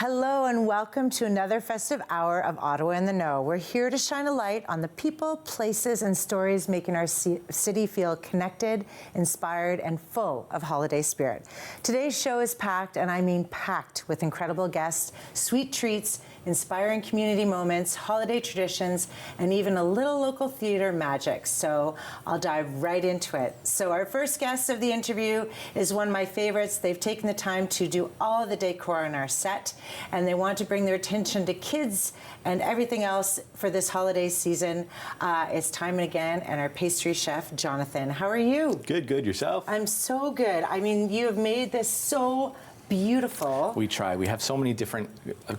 Hello and welcome to another festive hour of Ottawa in the Know. We're here to shine a light on the people, places, and stories making our city feel connected, inspired, and full of holiday spirit. Today's show is packed, and I mean packed, with incredible guests, sweet treats, inspiring community moments, holiday traditions, and even a little local theater magic. So I'll dive right into it. So our first guest of the interview is one of my favorites. They've taken the time to do all of the decor on our set, and they want to bring their attention to kids and everything else for this holiday season. It's time and again, and our pastry chef, Jonathan. How are you? Good, good. Yourself? I'm so good. I mean, you have made this so beautiful. We try. We have so many different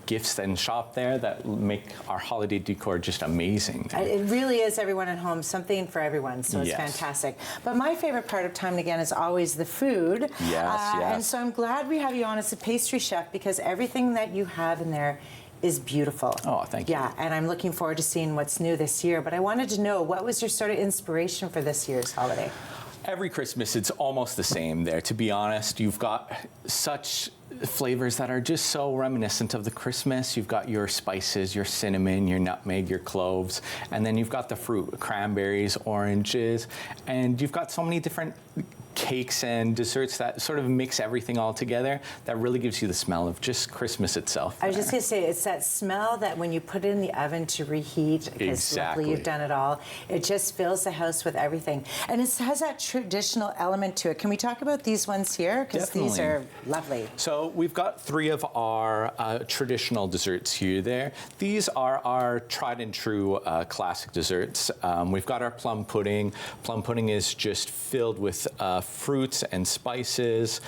gifts and shop there that make our holiday decor just amazing. It really is everyone at home, something for everyone, so it's Yes. fantastic. But my favorite part of Time and Again is always the food. Yes. And so I'm glad we have you on as a pastry chef, because everything that you have in there is beautiful. Oh, thank you. Yeah, and I'm looking forward to seeing what's new this year. But I wanted to know, what was your sort of inspiration for this year's holiday? Every Christmas, it's almost the same there. To be honest, you've got such flavors that are just so reminiscent of the Christmas. You've got your spices, your cinnamon, your nutmeg, your cloves, and then you've got the fruit, cranberries, oranges, and you've got so many different cakes and desserts that sort of mix everything all together that really gives you the smell of just Christmas itself. I was just going to say, it's that smell that when you put it in the oven to reheat, because Exactly. luckily you've done it all, it just fills the house with everything. And it has that traditional element to it. Can we talk about these ones here? Because these are lovely. So we've got 3 of our traditional desserts here there. These are our tried and true classic desserts. We've got our plum pudding. Plum pudding is just filled with fruits and spices.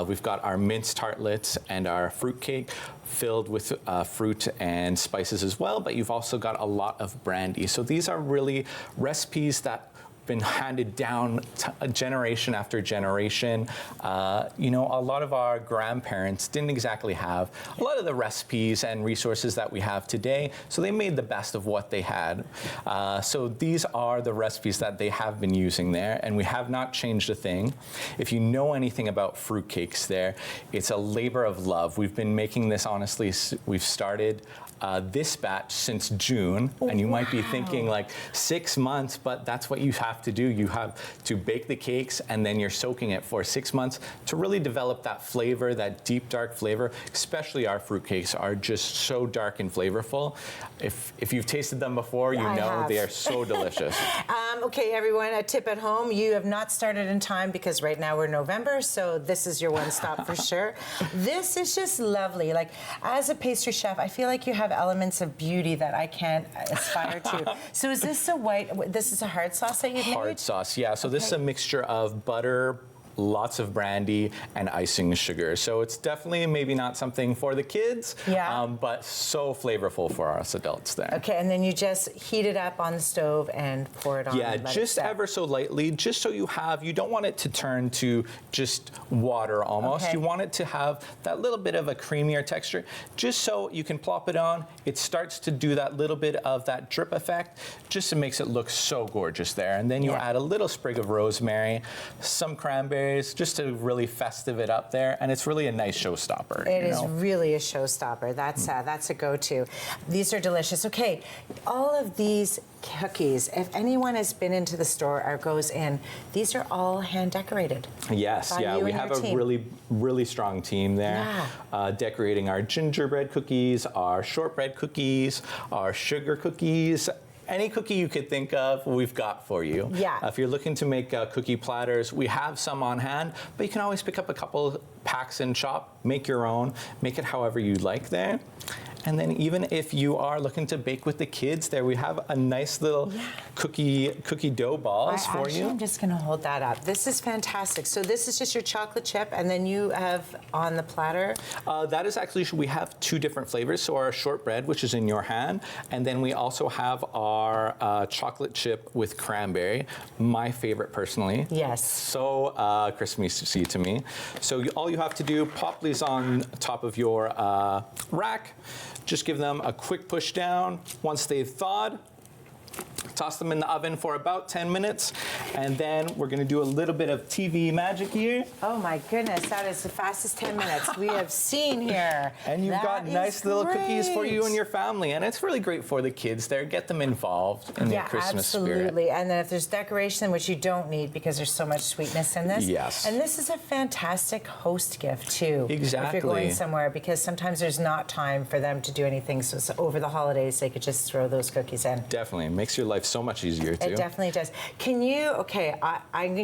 We've got our mince tartlets and our fruit cake filled with fruit and spices as well, but you've also got a lot of brandy. So these are really recipes that been handed down generation after generation. You know, a lot of our grandparents didn't exactly have a lot of the recipes and resources that we have today, so they made the best of what they had. So these are the recipes that they have been using there, and we have not changed a thing. If you know anything about fruitcakes there, it's a labor of love. We've been making this, honestly, we've started this batch since June, and you might be thinking like 6 months, but that's what you have to do. You have to bake the cakes, and then you're soaking it for 6 months to really develop that flavor, that deep, dark flavor. Especially our fruitcakes are just so dark and flavorful. If you've tasted them before, you know they are so delicious. Okay, everyone, a tip at home. You have not started in time, because right now we're November, so this is your one stop for sure. This is just lovely. Like, as a pastry chef, I feel like you have elements of beauty that I can't aspire to. So is this this is a hard sauce that you've made? Hard sauce, yeah. So this is a mixture of butter, lots of brandy, and icing sugar. So it's definitely maybe not something for the kids, but so flavorful for us adults there. Okay, and then you just heat it up on the stove and pour it on. Yeah, just ever so lightly, just so you don't want it to turn to just water almost. Okay. You want it to have that little bit of a creamier texture, just so you can plop it on. It starts to do that little bit of that drip effect, just to makes it look so gorgeous there. And then you add a little sprig of rosemary, some cranberries, just to really festive it up there, and it's really a nice showstopper. It is really a showstopper. That's a go-to. These are delicious. Okay, all of these cookies, if anyone has been into the store or goes in, these are all hand decorated. Yes, we have a really strong team there, decorating our gingerbread cookies, our shortbread cookies, our sugar cookies. Any cookie you could think of, we've got for you. Yeah. If you're looking to make cookie platters, we have some on hand, but you can always pick up a couple packs and shop, make your own, make it however you like there. And then even if you are looking to bake with the kids, there we have a nice little cookie dough balls for you. I'm just going to hold that up. This is fantastic. So this is just your chocolate chip, and then you have on the platter? That is actually, we have 2 different flavors. So our shortbread, which is in your hand, and then we also have our chocolate chip with cranberry, my favorite personally. Yes. So Christmassy to me. So all you have to do, pop these on top of your rack. Just give them a quick push down. Once they've thawed, Toss them in the oven for about 10 minutes, and then we're gonna do a little bit of TV magic here. Oh my goodness, that is the fastest 10 minutes we have seen here. And you've got nice little cookies for you and your family, and it's really great for the kids there. Get them involved in the Christmas absolutely. spirit. And then if there's decoration, which you don't need because there's so much sweetness in this. Yes. And this is a fantastic host gift too. Exactly. If you're going somewhere, because sometimes there's not time for them to do anything, so over the holidays they could just throw those cookies in. Definitely, it makes your life so much easier too. It definitely does. Can you, okay,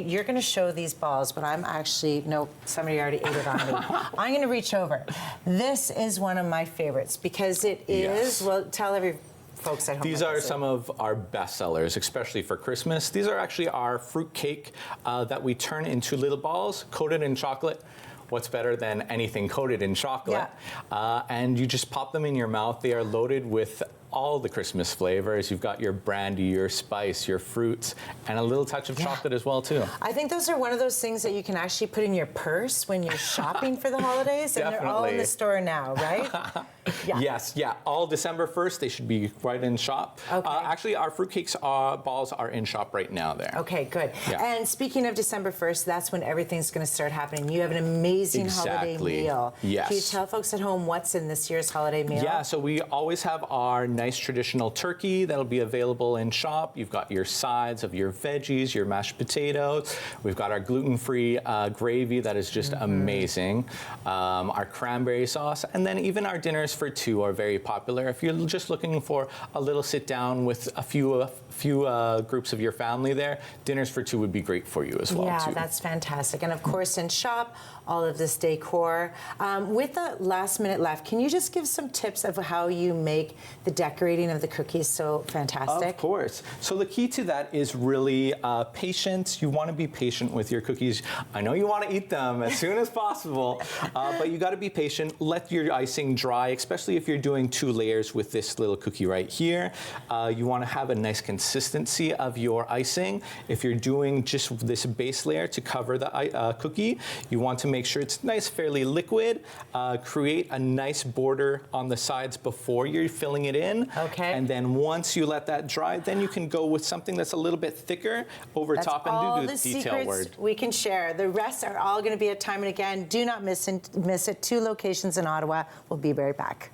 you're going to show these balls, but I'm actually, no, somebody already ate it on me. I'm going to reach over. This is one of my favorites because it is, well, tell every folks at home. These are some of our best sellers, especially for Christmas. These are actually our fruit cake that we turn into little balls coated in chocolate. What's better than anything coated in chocolate? Yeah. And you just pop them in your mouth. They are loaded with all the Christmas flavors. You've got your brandy, your spice, your fruits, and a little touch of chocolate as well too. I think those are one of those things that you can actually put in your purse when you're shopping for the holidays, and they're all in the store now, right? Yes, all December 1st, they should be right in shop. Okay. Actually, our fruitcakes balls are in shop right now there. Okay, good. Yeah. And speaking of December 1st, that's when everything's going to start happening. You have an amazing holiday meal. Yes. Can you tell folks at home what's in this year's holiday meal? Yeah, so we always have our nice traditional turkey that'll be available in shop. You've got your sides of your veggies, your mashed potatoes. We've got our gluten-free gravy that is just amazing. Our cranberry sauce, and then even our dinners for two are very popular. If you're just looking for a little sit down with a few groups of your family there, dinners for two would be great for you as well. Yeah, that's fantastic. And of course, in shop, all of this decor. With the last minute left, can you just give some tips of how you make the decorating of the cookies so fantastic? Of course. So the key to that is really patience. You want to be patient with your cookies. I know you want to eat them as soon as possible, but you got to be patient. Let your icing dry, especially if you're doing 2 layers with this little cookie right here. You want to have a nice consistency of your icing. If you're doing just this base layer to cover the cookie, you want to make sure it's nice, fairly liquid. Create a nice border on the sides before you're filling it in. Okay. And then once you let that dry, then you can go with something that's a little bit thicker over top and do the detail work. We can share. The rest are all going to be at Time and Again. Do not miss it. 2 locations in Ottawa. We'll be right back.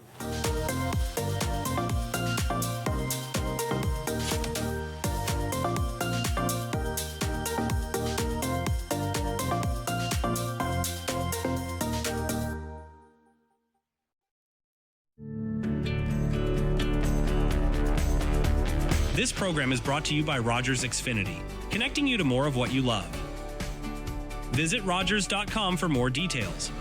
This program is brought to you by Rogers Xfinity, connecting you to more of what you love. Visit Rogers.com for more details.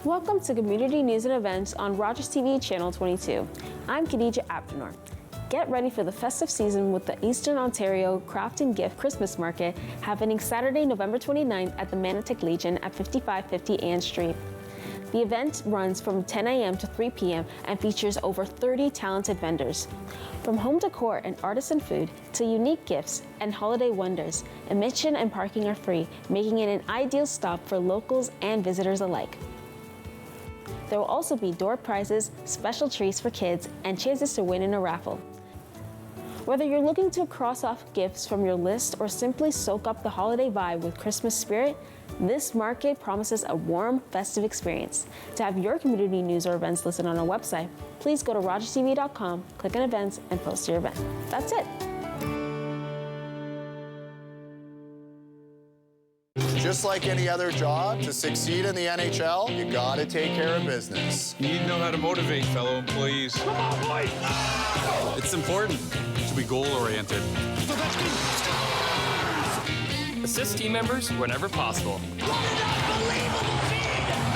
Welcome to Community News and Events on Rogers TV Channel 22. I'm Khadija Abdinor. Get ready for the festive season with the Eastern Ontario Craft and Gift Christmas Market happening Saturday, November 29th at the Manotick Legion at 5550 Ann Street. The event runs from 10 a.m. to 3 p.m. and features over 30 talented vendors. From home decor and artisan food to unique gifts and holiday wonders, admission and parking are free, making it an ideal stop for locals and visitors alike. There will also be door prizes, special treats for kids, and chances to win in a raffle. Whether you're looking to cross off gifts from your list or simply soak up the holiday vibe with Christmas spirit, this market promises a warm, festive experience. To have your community news or events listed on our website, please go to rogerstv.com, click on events, and post your event. That's it. Just like any other job, to succeed in the NHL, you gotta take care of business. You need to know how to motivate fellow employees. Come on, boys! It's important to be goal-oriented. Assist team members whenever possible.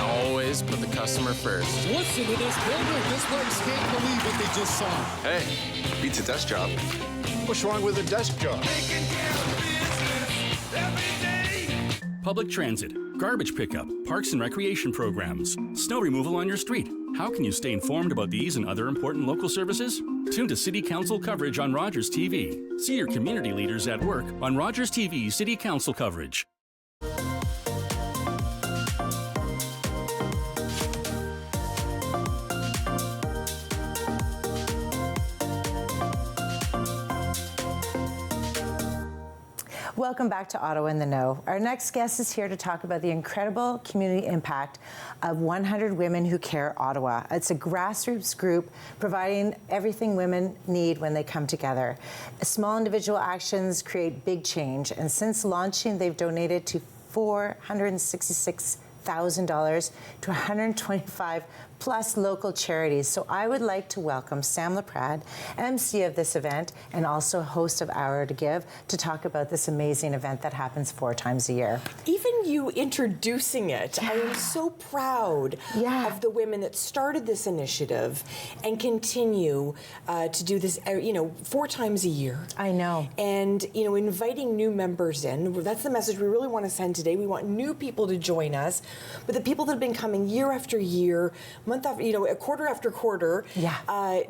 Always put the customer first. Listen to this builder. This place can't believe what they just saw. Hey, beats a desk job. What's wrong with a desk job? Public transit, garbage pickup, parks and recreation programs, snow removal on your street. How can you stay informed about these and other important local services? Tune to City Council coverage on Rogers TV. See your community leaders at work on Rogers TV City Council coverage. Welcome back to Ottawa in the Know. Our next guest is here to talk about the incredible community impact of 100 Women Who Care Ottawa. It's a grassroots group providing everything women need when they come together. Small individual actions create big change, and since launching, they've donated to $466,000 to 125 plus local charities. So I would like to welcome Sam LaPrade, MC of this event and also host of Hour to Give, to talk about this amazing event that happens 4 times a year. Even you introducing it, I am so proud of the women that started this initiative and continue to do this, 4 times a year. I know. And, inviting new members in. That's the message we really want to send today. We want new people to join us. But the people that have been coming year after year, month after, quarter after quarter,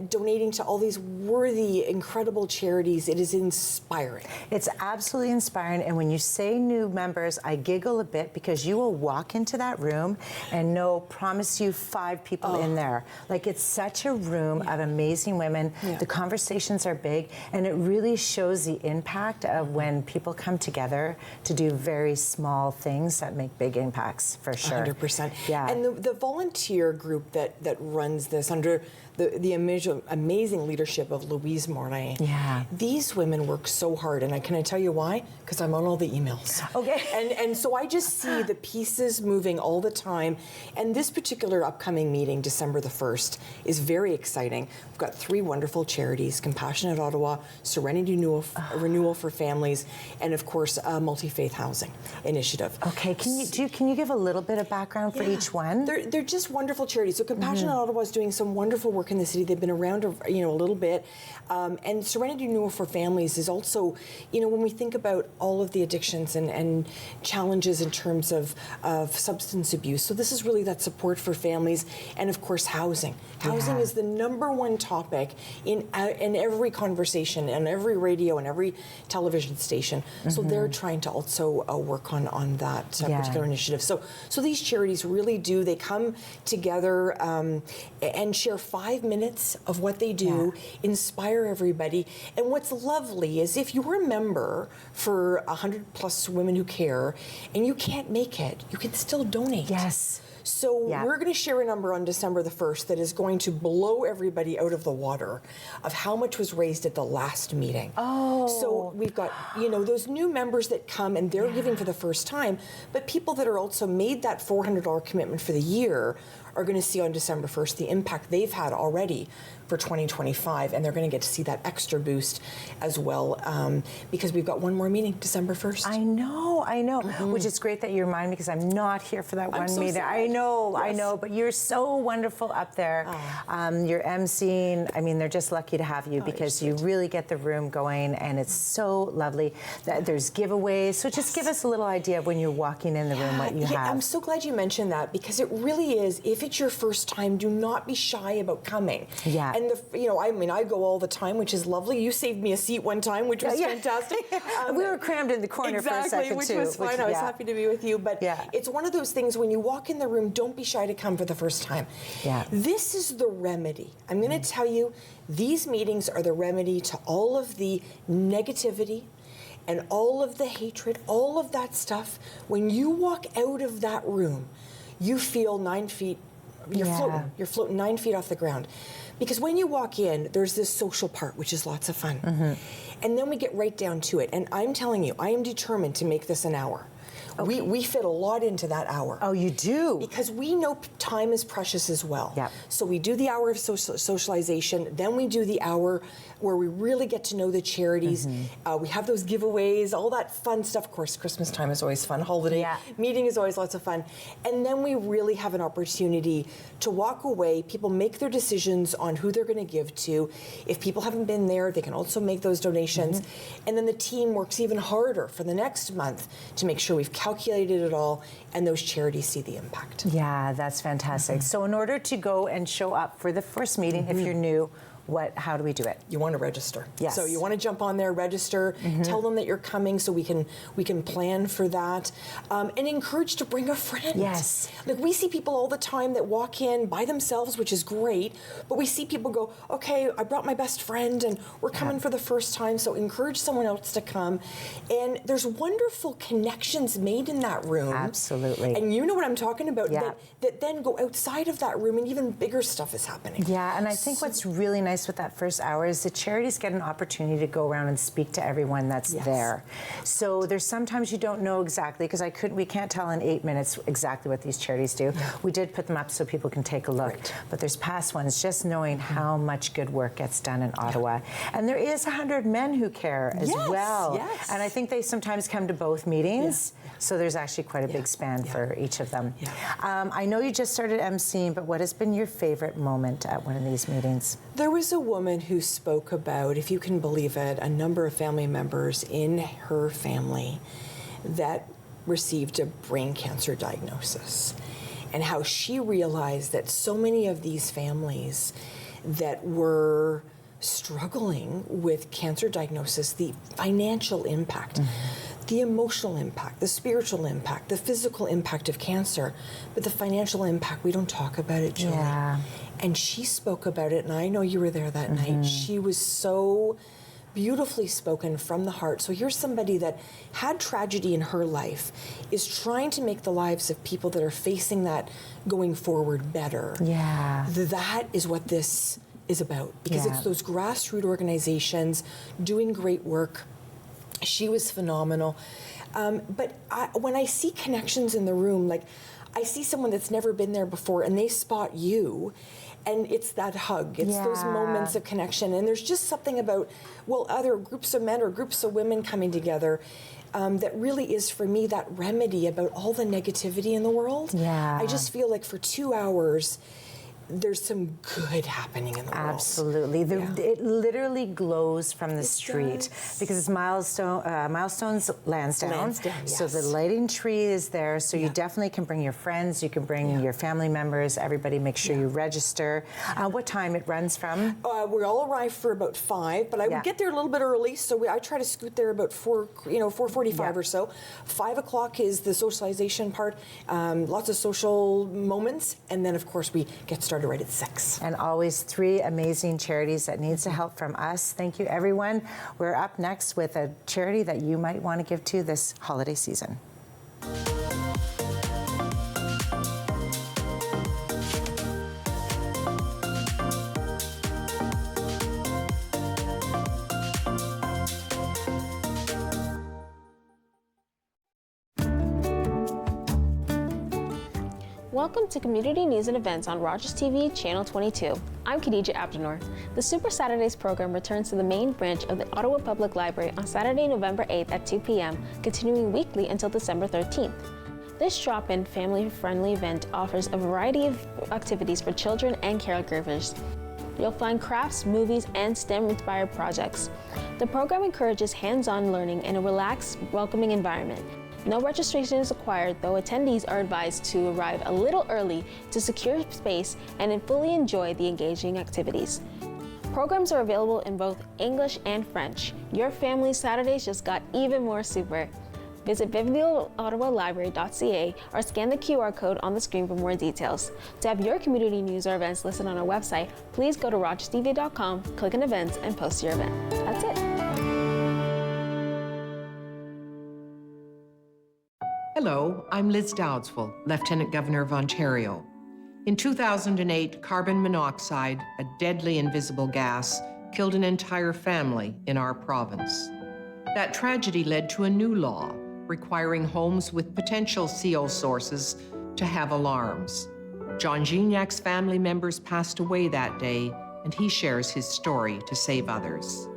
donating to all these worthy, incredible charities, it is inspiring. It's absolutely inspiring. And when you say new members, I giggle a bit because you will walk into that room and promise you 5 people in there. Like, it's such a room of amazing women. The conversations are big, and it really shows the impact of when people come together to do very small things that make big impacts, for sure. 100%. Yeah. And the volunteer group that runs this under the amazing leadership of Louise Morin. Yeah. These women work so hard, and can I tell you why? Because I'm on all the emails. Okay. And so I just see the pieces moving all the time. And this particular upcoming meeting, December the 1st, is very exciting. We've got 3 wonderful charities: Compassionate Ottawa, Serenity Renewal for Families, and of course, Multi-Faith Housing Initiative. Okay. Can you give a little bit of background for each one? They're just wonderful charities. So Compassionate Ottawa is doing some wonderful work in the city. They've been around, a little bit. And Serenity Renewal for Families is also, when we think about all of the addictions and challenges in terms of substance abuse. So this is really that support for families, and of course housing. Housing is the #1 topic in every conversation, and every radio and every television station. So they're trying to also work on that particular initiative. So these charities really do. They come together and share 5 minutes of what they do, inspire everybody. And what's lovely is if you're a member for 100 plus Women Who Care and you can't make it, you can still donate. Yes. So we're going to share a number on December the 1st that is going to blow everybody out of the water of how much was raised at the last meeting. Oh. So we've got, those new members that come and they're giving for the first time, but people that are also made that $400 commitment for the year are going to see on December 1st the impact they've had already for 2025, and they're going to get to see that extra boost as well, because we've got one more meeting, December 1st. I know, which is great that you remind me, because I'm not here for that one meeting. Sorry. I know, but you're so wonderful up there. You're emceeing. I mean, they're just lucky to have you, because you really get the room going, and it's so lovely. There's giveaways, so just give us a little idea of when you're walking in the room what you have. I'm so glad you mentioned that, because it really is, if it's your first time, do not be shy about coming. Yeah. And I go all the time, which is lovely. You saved me a seat one time, which was fantastic. We were crammed in the corner for a second, which too. was fine. I was happy to be with you. But it's one of those things, when you walk in the room, don't be shy to come for the first time. Yeah. This is the remedy. I'm going to tell you, these meetings are the remedy to all of the negativity and all of the hatred, all of that stuff. When you walk out of that room, you feel 9 feet, you're floating 9 feet off the ground. Because when you walk in, there's this social part, which is lots of fun. And then we get right down to it. And I'm telling you, I am determined to make this an hour. Okay. We fit a lot into that hour. Oh, you do? Because we know time is precious as well. Yep. So we do the hour of socialization, then we do the hour where we really get to know the charities. We have those giveaways, all that fun stuff. Of course, Christmas time is always fun. Holiday meeting is always lots of fun. And then we really have an opportunity to walk away. People make their decisions on who they're going to give to. If people haven't been there, they can also make those donations. And then the team works even harder for the next month to make sure we've calculated it all and those charities see the impact. Yeah, that's fantastic. So in order to go and show up for the first meeting, if you're new, how do we do it? You want to register. Yes. So you want to jump on there, register, tell them that you're coming so we can plan for that, and encourage to bring a friend. Yes. Like we see people all the time that walk in by themselves, which is great, but we see people go, okay, I brought my best friend and we're coming for the first time, so encourage someone else to come. And there's wonderful connections made in that room. Absolutely. And you know what I'm talking about, Yeah. that then go outside of that room and even bigger stuff is happening. Yeah, and I think what's really nice with that first hour is the charities get an opportunity to go around and speak to everyone that's there. So there's sometimes you don't know exactly, because we can't tell in 8 minutes exactly what these charities do. Yeah. We did put them up so people can take a look. Right. But there's past ones, just knowing how much good work gets done in Ottawa. And there is 100 men who care as well. Yes. And I think they sometimes come to both meetings. So there's actually quite a big span for each of them. I know you just started emceeing, but what has been your favorite moment at one of these meetings? There was a woman who spoke about, if you can believe it, a number of family members in her family that received a brain cancer diagnosis, and how she realized that so many of these families that were struggling with cancer diagnosis, the financial impact, the emotional impact, the spiritual impact, the physical impact of cancer, but the financial impact, we don't talk about it, Julie. Yeah. And she spoke about it, and I know you were there that night. She was so beautifully spoken from the heart. So here's somebody that had tragedy in her life, is trying to make the lives of people that are facing that going forward better. Yeah. That is what this is about, because it's those grassroots organizations doing great work. She was phenomenal. But when I see connections in the room, like I see someone that's never been there before and they spot you, and it's that hug. It's those moments of connection. And there's just something about, other groups of men or groups of women coming together that really is, for me, that remedy about all the negativity in the world. Yeah. I just feel like for 2 hours, there's some good happening in the world. Absolutely. It literally glows from the street because it's Milestones Lansdowne. So the lighting tree is there. So you definitely can bring your friends, you can bring your family members, everybody. Make sure you register. What time it runs from? We all arrive for about 5, but I would get there a little bit early, so I try to scoot there about 4:45 or so. 5 o'clock is the socialization part, lots of social moments, and then of course we get started right at 6. And always 3 amazing charities that needs the help from us. Thank you, everyone. We're up next with a charity that you might want to give to this holiday season. Welcome to Community News and Events on Rogers TV, Channel 22. I'm Khadija Abdinor. The Super Saturdays program returns to the main branch of the Ottawa Public Library on Saturday, November 8th at 2 p.m., continuing weekly until December 13th. This drop-in, family-friendly event offers a variety of activities for children and caregivers. You'll find crafts, movies, and STEM-inspired projects. The program encourages hands-on learning in a relaxed, welcoming environment. No registration is required, though attendees are advised to arrive a little early to secure space and fully enjoy the engaging activities. Programs are available in both English and French. Your family's Saturdays just got even more super. Visit bibliottawalibrary.ca or scan the QR code on the screen for more details. To have your community news or events listed on our website, please go to rogerstv.com, click on events, and post your event. That's it. Hello, I'm Liz Dowdswell, Lieutenant Governor of Ontario. In 2008, carbon monoxide, a deadly invisible gas, killed an entire family in our province. That tragedy led to a new law requiring homes with potential CO sources to have alarms. John Gignac's family members passed away that day, and he shares his story to save others.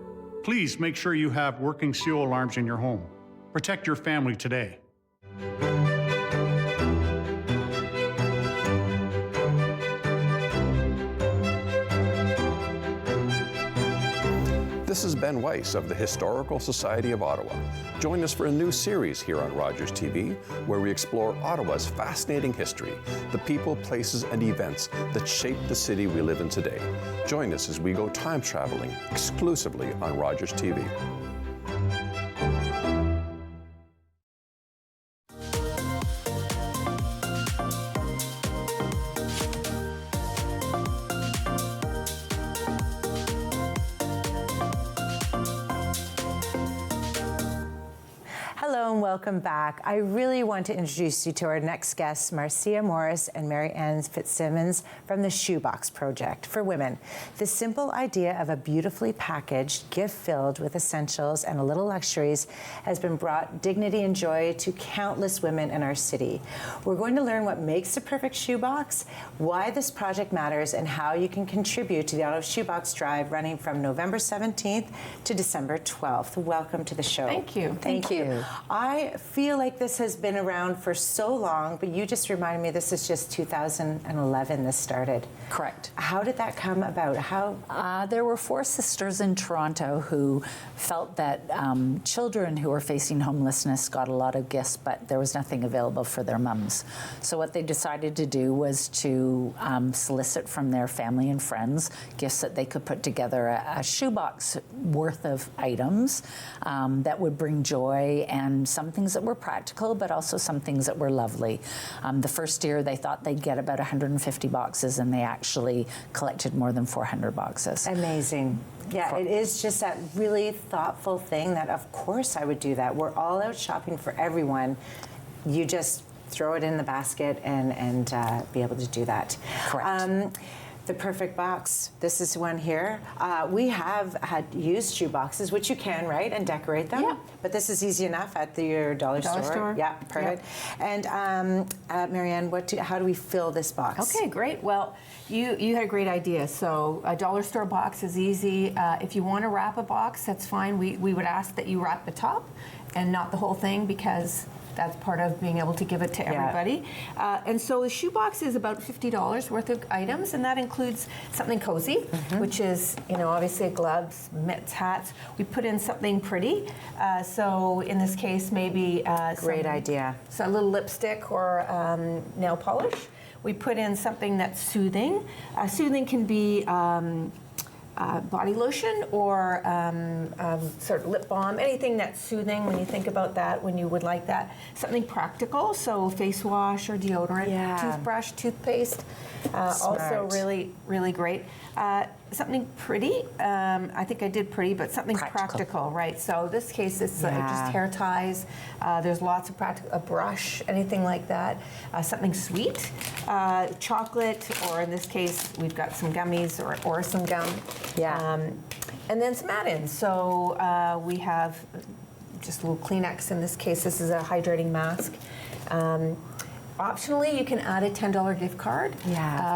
Please make sure you have working CO alarms in your home. Protect your family today. The This is Ben Weiss of the Historical Society of Ottawa. Join us for a new series here on Rogers TV, where we explore Ottawa's fascinating history, the people, places, and events that shape the city we live in today. Join us as we go time traveling exclusively on Rogers TV. Hello and welcome back. I really want to introduce you to our next guests, Marcia Morris and Mary Ann Fitzsimmons from the Shoebox Project for Women. The simple idea of a beautifully packaged gift filled with essentials and a little luxuries has been brought dignity and joy to countless women in our city. We're going to learn what makes the perfect shoebox, why this project matters, and how you can contribute to the Ottawa Shoebox Drive running from November 17th to December 12th. Welcome to the show. Thank you. Thank you. I feel like this has been around for so long, but you just reminded me this is just 2011 this started. Correct. How did that come about? There were 4 sisters in Toronto who felt that children who were facing homelessness got a lot of gifts, but there was nothing available for their mums. So what they decided to do was to solicit from their family and friends gifts that they could put together a shoebox worth of items that would bring joy, and some things that were practical, but also some things that were lovely. The first year they thought they'd get about 150 boxes, and they actually collected more than 400 boxes. Amazing. Yeah, it is just that really thoughtful thing that, of course, I would do that. We're all out shopping for everyone. You just throw it in the basket and be able to do that. Correct. The perfect box. This is one here. We have had used shoe boxes, which you can, right, and decorate them. Yeah. But this is easy enough at your dollar store. Yeah, perfect. Yeah. And Marianne, how do we fill this box? Okay, great. Well, you had a great idea. So a dollar store box is easy. If you want to wrap a box, that's fine. We would ask that you wrap the top and not the whole thing, because that's part of being able to give it to everybody. And so the shoebox is about $50 worth of items, and that includes something cozy, which is, obviously gloves, mitts, hats. We put in something pretty. So in this case, maybe great idea. So a little lipstick or nail polish. We put in something that's soothing. Soothing can be body lotion or sort of lip balm, anything that's soothing when you think about that, when you would like that. Something practical, so face wash or deodorant, toothbrush, toothpaste, also really, really great. Something pretty, I think I did pretty, but something practical, right? So in this case, it's just hair ties. There's lots of practical, a brush, anything like that. Something sweet, chocolate, or in this case, we've got some gummies or some gum. Yeah. And then some add-ins. So we have just a little Kleenex. In this case, this is a hydrating mask. Optionally, you can add a $10 gift card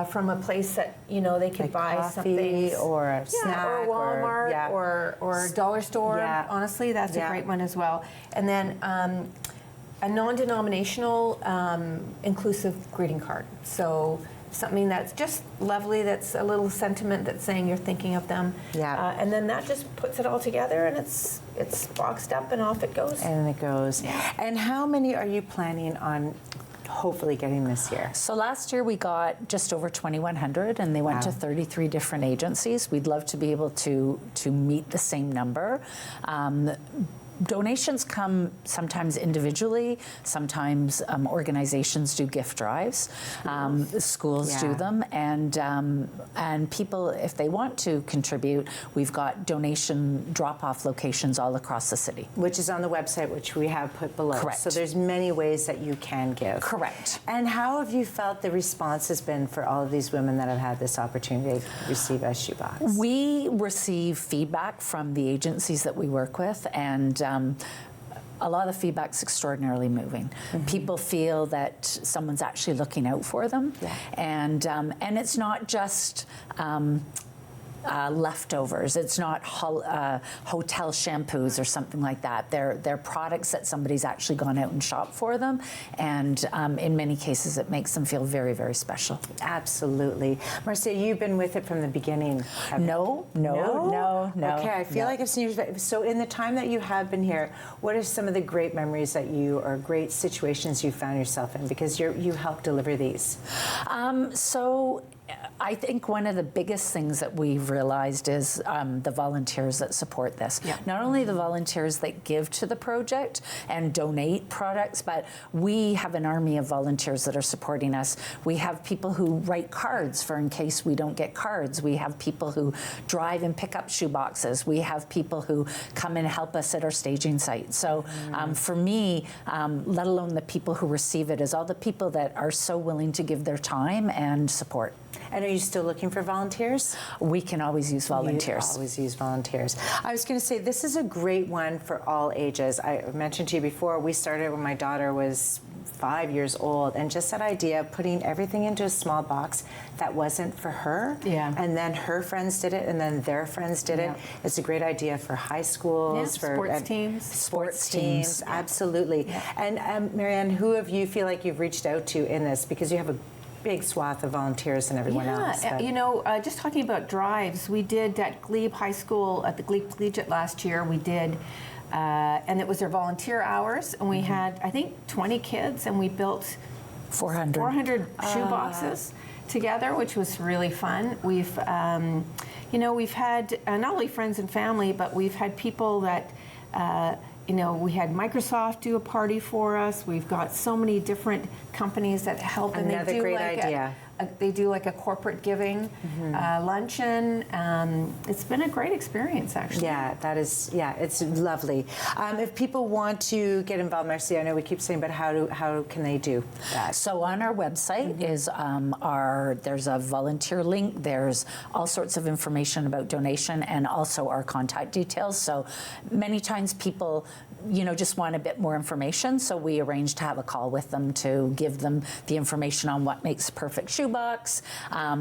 from a place that they could buy coffee something, or a snack, or Walmart, or dollar store. Yeah. Honestly, that's a great one as well. And then a non-denominational inclusive greeting card. So something that's just lovely, that's a little sentiment that's saying you're thinking of them. Yeah. And then that just puts it all together, and it's boxed up, and off it goes. And it goes. Yeah. And how many are you planning on hopefully getting this year? So last year we got just over 2,100, and they went to 33 different agencies. We'd love to be able to meet the same number. Donations come sometimes individually, sometimes organizations do gift drives, schools do them, and people, if they want to contribute, we've got donation drop-off locations all across the city. Which is on the website, which we have put below. Correct. So there's many ways that you can give. Correct. And how have you felt the response has been for all of these women that have had this opportunity to receive a shoebox? We receive feedback from the agencies that we work with, and a lot of the feedback's extraordinarily moving. People feel that someone's actually looking out for them, and it's not just leftovers. It's not hotel shampoos or something like that. They're products that somebody's actually gone out and shopped for them, and in many cases it makes them feel very, very special. Absolutely. Marcia, you've been with it from the beginning. No. Okay, I feel like I've seen you. So in the time that you have been here, what are some of the great memories that or great situations you found yourself in? Because you helped deliver these. So I think one of the biggest things that we've realized is the volunteers that support this. Yeah. Not only the volunteers that give to the project and donate products, but we have an army of volunteers that are supporting us. We have people who write cards for in case we don't get cards. We have people who drive and pick up shoe boxes. We have people who come and help us at our staging site. So for me, let alone the people who receive it, is all the people that are so willing to give their time and support. And are you still looking for volunteers? We can always use volunteers. You always use volunteers. I was going to say, this is a great one for all ages. I mentioned to you before, we started when my daughter was 5 years old, and just that idea of putting everything into a small box that wasn't for her, and then her friends did it, and then their friends did it. It's a great idea for high schools, for sports teams, absolutely. And Marianne, who of you feel like you've reached out to in this, because you have a big swath of volunteers and everyone else. You know, just talking about drives, we did at Glebe High School, at the Glebe Collegiate last year, we did, and it was their volunteer hours, and we had, I think, 20 kids, and we built 400 shoe boxes together, which was really fun. We've, you know, we've had not only friends and family, but we've had people that, you know, we had Microsoft do a party for us. We've got so many different companies that help, and Another they do great like idea. They do like a corporate giving luncheon. It's been a great experience, actually. Yeah, that is. Yeah, it's lovely. If people want to get involved, Marcia, I know we keep saying, but how can they do that? So on our website is there's a volunteer link. There's all sorts of information about donation and also our contact details. So many times people, you know, just want a bit more information. So we arrange to have a call with them to give them the information on what makes a perfect shoebox.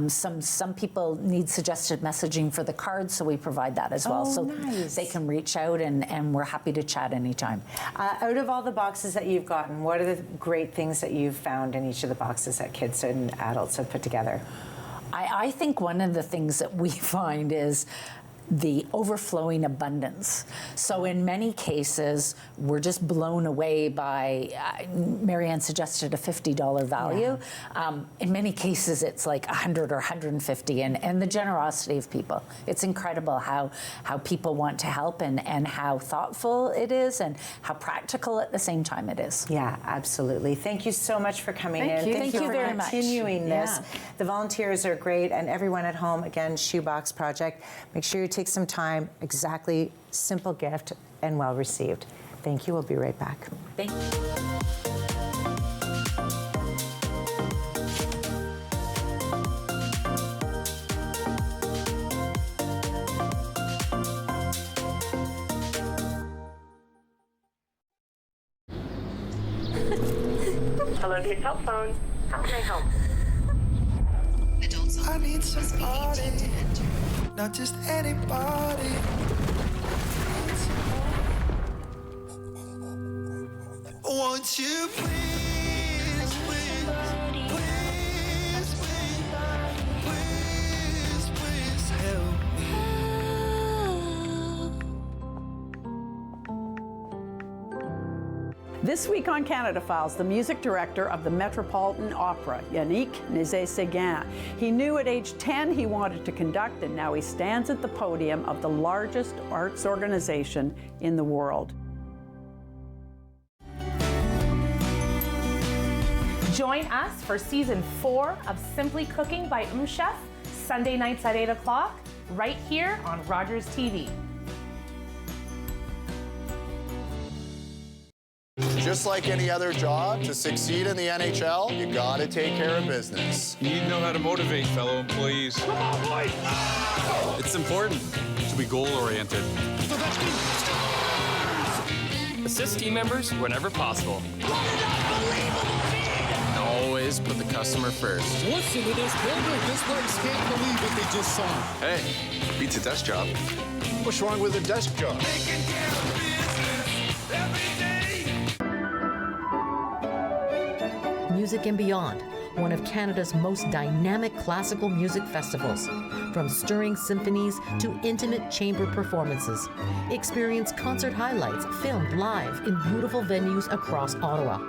Some people need suggested messaging for the cards, so we provide that as well. So they can reach out, and we're happy to chat anytime. Out of all the boxes that you've gotten, what are the great things that you've found in each of the boxes that kids and adults have put together? I think one of the things that we find is the overflowing abundance. So in many cases, we're just blown away by, Marianne suggested a $50 value. In many cases, it's like 100 or 150, and the generosity of people. It's incredible how people want to help, and how thoughtful it is, and how practical at the same time it is. Yeah, absolutely. Thank you so much for coming in. Thank you very much. Continuing this. The volunteers are great, and everyone at home, again, Shoebox Project. Make sure you take some time, exactly, simple gift, and well received. Thank you. We'll be right back. Thank you. Hello, your cell phone. How can I help? I need somebody, not just anybody. Won't you please, please, please, please, please help me? This week on Canada Files, the music director of the Metropolitan Opera, Yannick Nézet-Séguin. He knew at age 10 he wanted to conduct, and now he stands at the podium of the largest arts organization in the world. Join us for Season 4 of Simply Cooking by Chef, Sunday nights at 8 o'clock, right here on Rogers TV. Just like any other job, to succeed in the NHL, you gotta take care of business. You need to know how to motivate fellow employees. Come on, boys! It's important to be goal-oriented. Assist team members whenever possible. What an unbelievable feat! Always always put the customer first. Listen to this builder. This place can't believe what they just saw. Hey, beats a desk job. What's wrong with a desk job? Music and Beyond, one of Canada's most dynamic classical music festivals. From stirring symphonies to intimate chamber performances. Experience concert highlights filmed live in beautiful venues across Ottawa.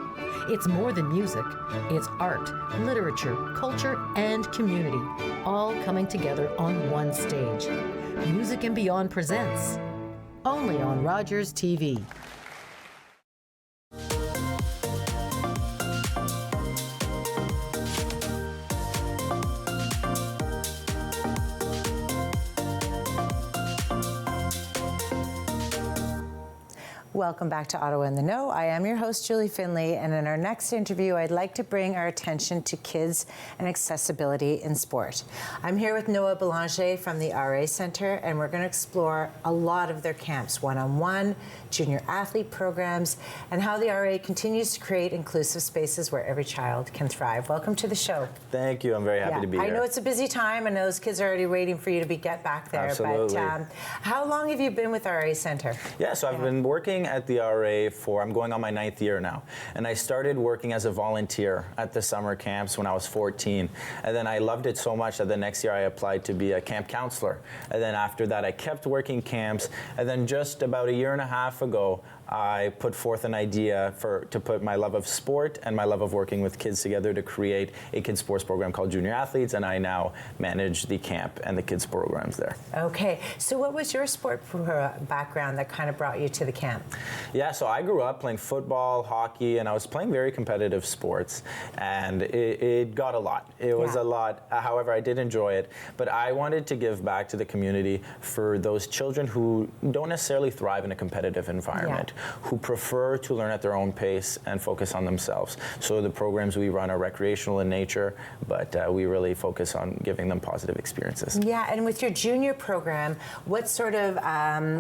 It's more than music. It's art, literature, culture, and community, all coming together on one stage. Music and Beyond presents, only on Rogers TV. Welcome back to Ottawa in the Know. I am your host, Julie Findlay, and in our next interview, I'd like to bring our attention to kids and accessibility in sport. I'm here with Noah Belanger from the RA Centre, and we're going to explore a lot of their camps, one-on-one, junior athlete programs, and how the RA continues to create inclusive spaces where every child can thrive. Welcome to the show. Thank you. I'm very happy to be here. I know it's a busy time, and those kids are already waiting for you to get back there. Absolutely. But how long have you been with RA Centre? Yeah, so I've been working at the RA I'm going on my 9th year now. And I started working as a volunteer at the summer camps when I was 14. And then I loved it so much that the next year I applied to be a camp counselor. And then after that, I kept working camps. And then just about a year and a half ago, I put forth an idea to put my love of sport and my love of working with kids together to create a kids sports program called Junior Athletes, and I now manage the camp and the kids programs there. Okay, so what was your sport background that kind of brought you to the camp? Yeah, so I grew up playing football, hockey, and I was playing very competitive sports, and it got a lot. It was a lot. However, I did enjoy it, but I wanted to give back to the community for those children who don't necessarily thrive in a competitive environment. Who prefer to learn at their own pace and focus on themselves. So the programs we run are recreational in nature, but we really focus on giving them positive experiences. Yeah, and with your junior program, what sort of,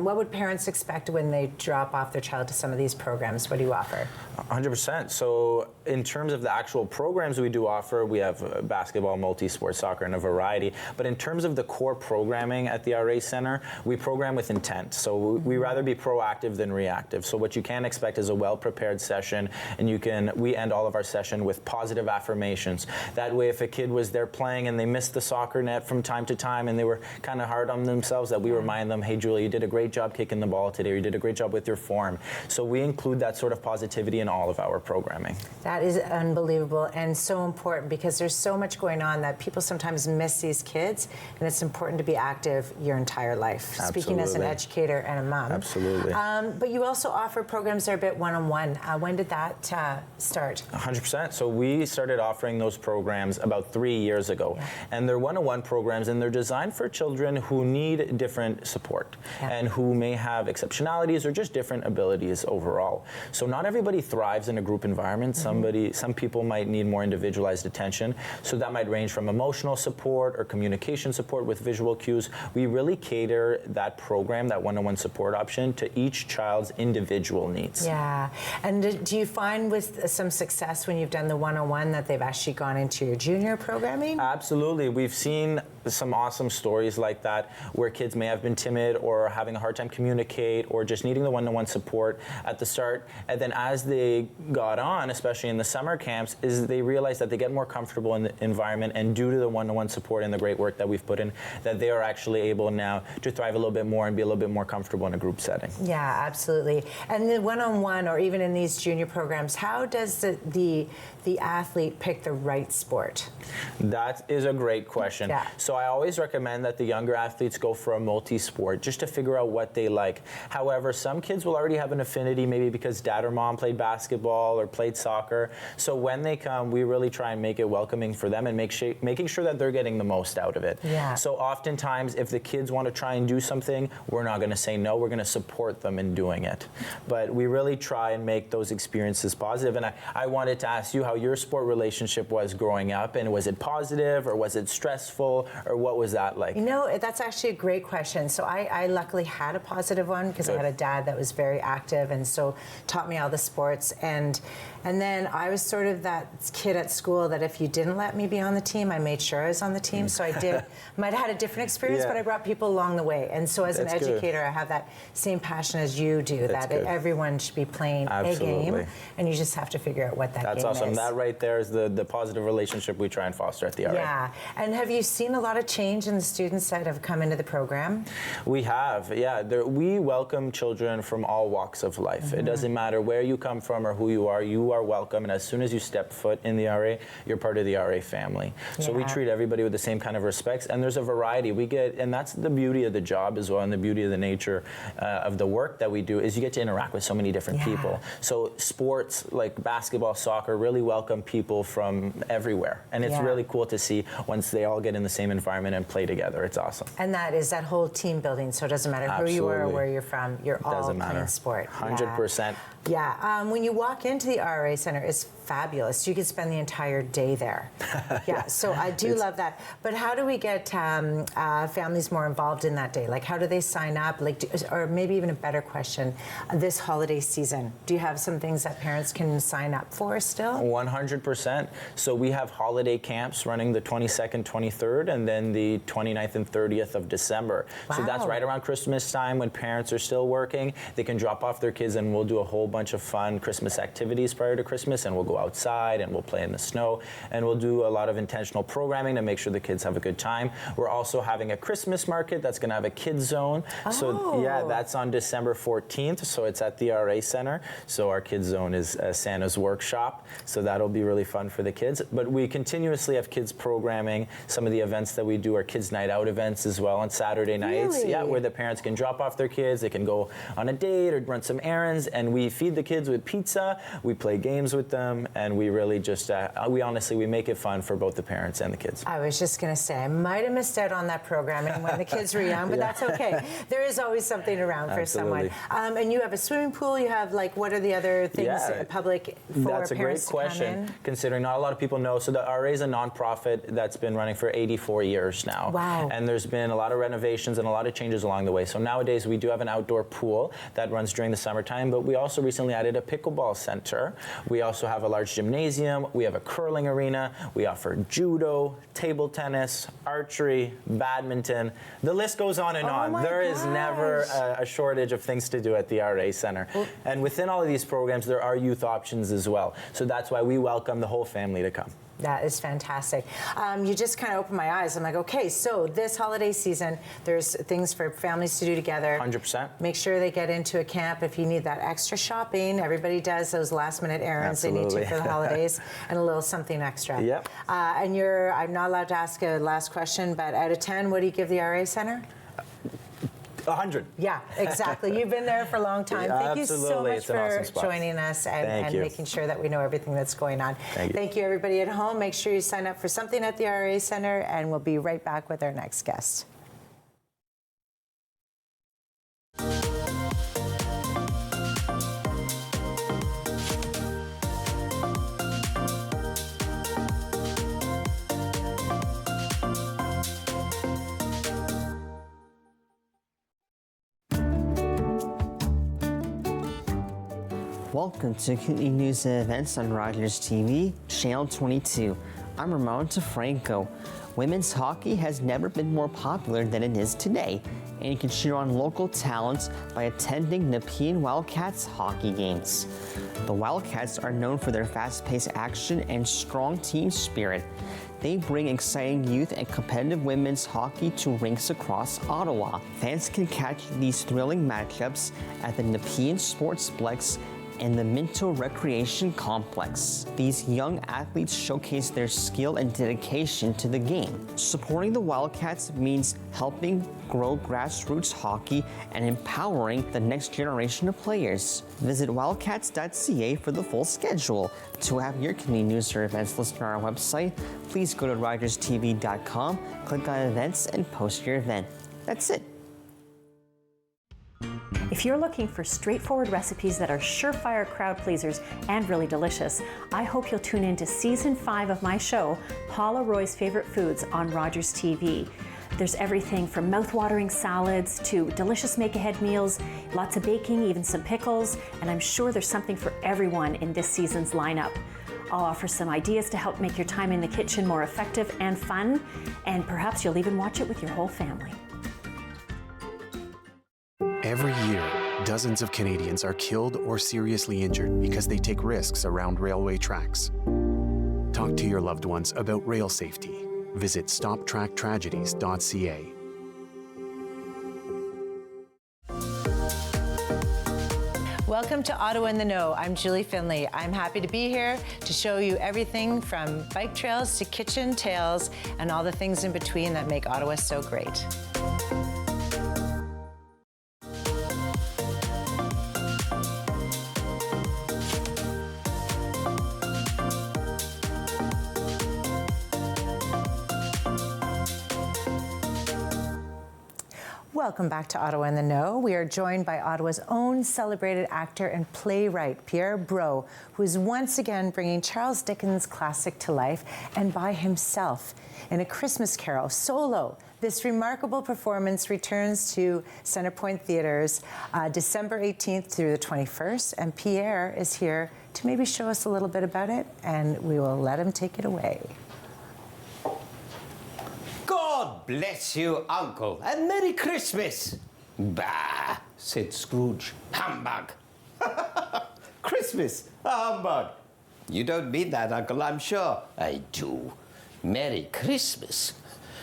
what would parents expect when they drop off their child to some of these programs? What do you offer? 100%. So in terms of the actual programs we do offer, we have basketball, multi-sport, soccer, and a variety. But in terms of the core programming at the RA Centre, we program with intent. So we rather be proactive than reactive. So what you can expect is a well-prepared session, and we end all of our session with positive affirmations. That way, if a kid was there playing and they missed the soccer net from time to time and they were kind of hard on themselves, that we remind them, hey, Julie, you did a great job kicking the ball today, or you did a great job with your form. So we include that sort of positivity in all of our programming. That is unbelievable and so important, because there's so much going on that people sometimes miss these kids, and it's important to be active your entire life. Absolutely. Speaking as an educator and a mom. Absolutely. But you also offer programs that are a bit one-on-one. When did that start? 100%. So we started offering those programs about 3 years ago. And they're one-on-one programs, and they're designed for children who need different support and who may have exceptionalities or just different abilities overall. So not everybody thrives in a group environment. Some people might need more individualized attention. So that might range from emotional support or communication support with visual cues. We really cater that program, that one-on-one support option, to each child's individual needs. Yeah, and do you find with some success when you've done the one-on-one that they've actually gone into your junior programming? Absolutely. We've seen some awesome stories like that where kids may have been timid or having a hard time communicate or just needing the one-on-one support at the start, and then as they got on, especially in the summer camps, is they realize that they get more comfortable in the environment, and due to the one-on-one support and the great work that we've put in, that they are actually able now to thrive a little bit more and be a little bit more comfortable in a group setting. Yeah, absolutely. And the one-on-one, or even in these junior programs, how does the athlete pick the right sport? That is a great question. Yeah. So I always recommend that the younger athletes go for a multi-sport just to figure out what they like. However, some kids will already have an affinity, maybe because dad or mom played basketball or played soccer. So when they come, we really try and make it welcoming for them and making sure that they're getting the most out of it. Yeah. So oftentimes, if the kids want to try and do something, we're not going to say no. We're going to support them in doing it. But we really try and make those experiences positive. And I wanted to ask you how your sport relationship was growing up, and was it positive or was it stressful, or what was that like? You know, that's actually a great question. So I luckily had a positive one because I had a dad that was very active and so taught me all the sports. And then I was sort of that kid at school that if you didn't let me be on the team, I made sure I was on the team. So I did. Might have had a different experience, but I brought people along the way. And so as an educator, I have that same passion as you do, that everyone should be playing a game, and you just have to figure out what that game is. That's awesome. That right there is the positive relationship we try and foster at the RA. Yeah. And have you seen a lot of change in the students that have come into the program? We have, yeah. We welcome children from all walks of life. It doesn't matter where you come from or who you are welcome. And as soon as you step foot in the RA, you're part of the RA family. So we treat everybody with the same kind of respects. And there's a variety. We get, and that's the beauty of the job as well, and the beauty of the nature of the work that we do, is you get to interact with so many different people. So sports like basketball, soccer really welcome people from everywhere. And it's really cool to see once they all get in the same environment and play together. It's awesome. And that is that whole team building. So it doesn't matter who you are or where you're from. You're all playing sport. 100%. Yeah. When you walk into the RA Center, it's fabulous. You could spend the entire day there. Yeah. So I do love that. But how do we get families more involved in that day? Like, how do they sign up? Like, or maybe even a better question, this holiday season, do you have some things that parents can sign up for still? 100%. So we have holiday camps running the 22nd, 23rd, and then the 29th and 30th of December. Wow. So that's right around Christmas time when parents are still working. They can drop off their kids and we'll do a whole bunch of fun Christmas activities prior to Christmas, and we'll go outside and we'll play in the snow, and we'll do a lot of intentional programming to make sure the kids have a good time. We're also having a Christmas market that's going to have a kids zone. So yeah, that's on December 14th. So it's at the RA Center. So our kids zone is Santa's workshop. So that'll be really fun for the kids. But we continuously have kids programming. Some of the events that we do are kids night out events as well on Saturday nights. Really? Yeah, where the parents can drop off their kids. They can go on a date or run some errands, and we feed the kids with pizza. We play games with them, and we really just we make it fun for both the parents and the kids. I was just going to say, I might have missed out on that programming when the kids were young, but that's okay. There is always something around for someone. And you have a swimming pool. You have, like, what are the other things public for That's a great question, considering not a lot of people know. So the RA is a nonprofit that's been running for 84 years now. Wow. And there's been a lot of renovations and a lot of changes along the way. So nowadays we do have an outdoor pool that runs during the summertime, but we also recently added a pickleball center. We also have a large gymnasium. We have a curling arena. We offer judo, table tennis, archery, badminton. The list goes on and on. There is never a shortage of things to do at the RA Center. And within all of these programs, there are youth options as well. So that's why we welcome the whole family to come. That is fantastic. You just kind of opened my eyes. I'm like, okay, so this holiday season, there's things for families to do together. 100%. Make sure they get into a camp if you need that extra shopping. Everybody does those last-minute errands they need to for the holidays, and a little something extra. Yep. And I'm not allowed to ask a last question, but out of 10, what do you give the RA Center? 100. Yeah, exactly. You've been there for a long time. Thank you so much for joining us and making sure that we know everything that's going on. Thank you, everybody at home. Make sure you sign up for something at the RA Center, and we'll be right back with our next guest. Welcome to Community News and Events on Rogers TV, Channel 22. I'm Ramon DeFranco. Women's hockey has never been more popular than it is today, and you can cheer on local talents by attending Nepean Wildcats hockey games. The Wildcats are known for their fast-paced action and strong team spirit. They bring exciting youth and competitive women's hockey to rinks across Ottawa. Fans can catch these thrilling matchups at the Nepean Sportsplex and the Minto Recreation Complex. These young athletes showcase their skill and dedication to the game. Supporting the Wildcats means helping grow grassroots hockey and empowering the next generation of players. Visit wildcats.ca for the full schedule. To have your community news or events listed on our website, please go to rogerstv.com, click on events, and post your event. That's it. If you're looking for straightforward recipes that are surefire crowd pleasers and really delicious, I hope you'll tune in to Season 5 of my show, Paula Roy's Favorite Foods on Rogers TV. There's everything from mouth-watering salads to delicious make-ahead meals, lots of baking, even some pickles, and I'm sure there's something for everyone in this season's lineup. I'll offer some ideas to help make your time in the kitchen more effective and fun, and perhaps you'll even watch it with your whole family. Every year, dozens of Canadians are killed or seriously injured because they take risks around railway tracks. Talk to your loved ones about rail safety. Visit stoptracktragedies.ca. Welcome to Ottawa in the Know. I'm Julie Findlay. I'm happy to be here to show you everything from bike trails to kitchen tales and all the things in between that make Ottawa so great. Welcome back to Ottawa in the Know. We are joined by Ottawa's own celebrated actor and playwright, Pierre Brault, who is once again bringing Charles Dickens' classic to life and by himself in A Christmas Carol, solo. This remarkable performance returns to Centrepoint Theatres December 18th through the 21st, and Pierre is here to maybe show us a little bit about it, and we will let him take it away. God bless you, Uncle, and Merry Christmas. Bah, said Scrooge. Humbug. Christmas, humbug. You don't mean that, Uncle, I'm sure. I do. Merry Christmas.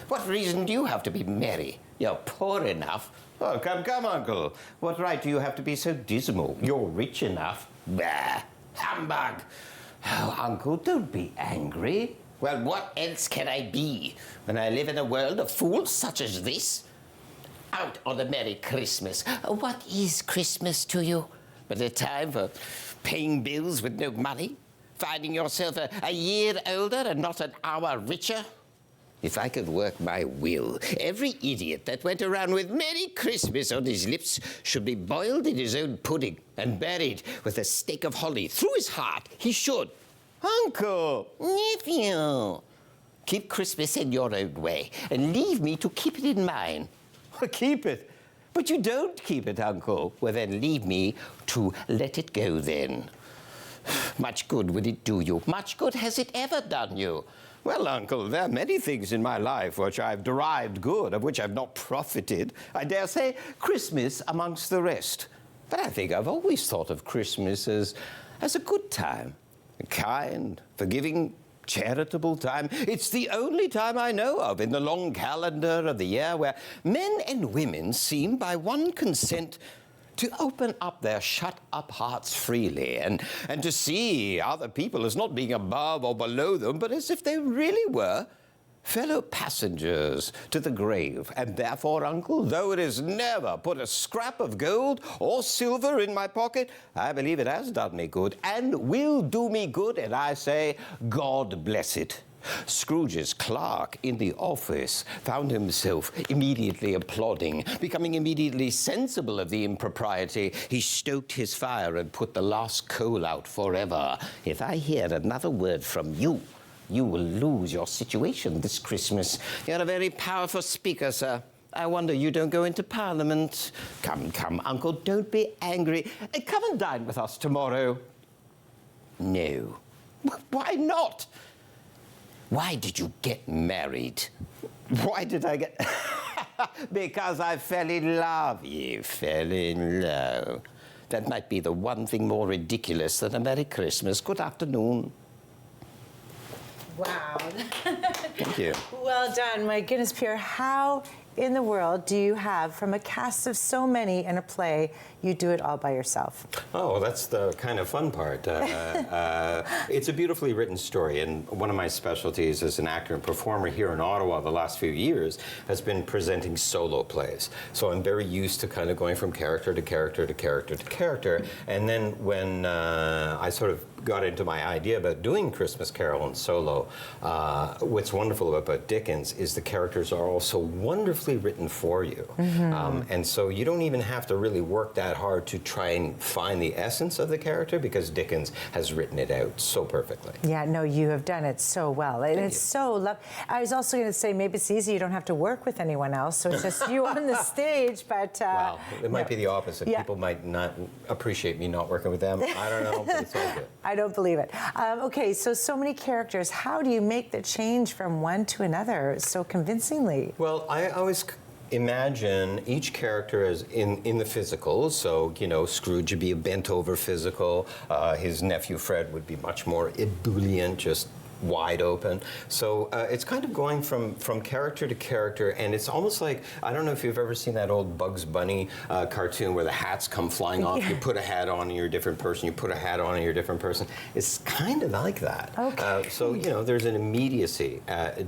What reason do you have to be merry? You're poor enough. Oh, come, Uncle. What right do you have to be so dismal? You're rich enough. Bah, humbug. Oh, Uncle, don't be angry. Well, what else can I be when I live in a world of fools such as this? Out on a Merry Christmas. What is Christmas to you? But a time for paying bills with no money? Finding yourself a year older and not an hour richer? If I could work my will, every idiot that went around with Merry Christmas on his lips should be boiled in his own pudding and buried with a stake of holly through his heart. He should. Uncle, nephew, keep Christmas in your own way and leave me to keep it in mine. Keep it? But you don't keep it, Uncle. Well, then leave me to let it go then. Much good would it do you? Much good has it ever done you? Well, Uncle, there are many things in my life which I've derived good, of which I've not profited. I dare say Christmas amongst the rest. But I think I've always thought of Christmas as a good time. A kind, forgiving, charitable time. It's the only time I know of in the long calendar of the year where men and women seem by one consent to open up their shut-up hearts freely and to see other people as not being above or below them, but as if they really were fellow passengers to the grave. And therefore, Uncle, though it has never put a scrap of gold or silver in my pocket, I believe it has done me good and will do me good, and I say, God bless it. Scrooge's clerk in the office found himself immediately applauding, becoming immediately sensible of the impropriety. He stoked his fire and put the last coal out forever. If I hear another word from you, you will lose your situation this Christmas. You're a very powerful speaker, sir. I wonder you don't go into Parliament. Come, Uncle, don't be angry. Come and dine with us tomorrow. No. Why not? Why did you get married? Why did I get... Because I fell in love. You fell in love. That might be the one thing more ridiculous than a Merry Christmas. Good afternoon. Wow. Thank you. Well done. My goodness, Pierre, how in the world do you have, from a cast of so many in a play, you do it all by yourself? Oh, well, that's the kind of fun part. It's a beautifully written story, and one of my specialties as an actor and performer here in Ottawa the last few years has been presenting solo plays. So I'm very used to kind of going from character to character to character to character, and then when I sort of got into my idea about doing Christmas Carol and solo, what's wonderful about Dickens is the characters are also wonderfully written for you. And so you don't even have to really work that hard to try and find the essence of the character because Dickens has written it out so perfectly. Yeah, no, you have done it so well. And it's so I was also going to say maybe it's easy. You don't have to work with anyone else, so it's just you on the stage. But well, it might be the opposite. People might not appreciate me not working with them. I don't know, but it's all good. I don't believe it. Okay, so many characters. How do you make the change from one to another so convincingly? Well, I always imagine each character as in the physical. So, you know, Scrooge would be a bent-over physical. His nephew Fred would be much more ebullient, just wide open. So it's kind of going from character to character, and it's almost like, I don't know if you've ever seen that old Bugs Bunny cartoon where the hats come flying off. You put a hat on and you're a different person, you put a hat on and you're a different person. It's kind of like that. Okay. So, you know, there's an immediacy,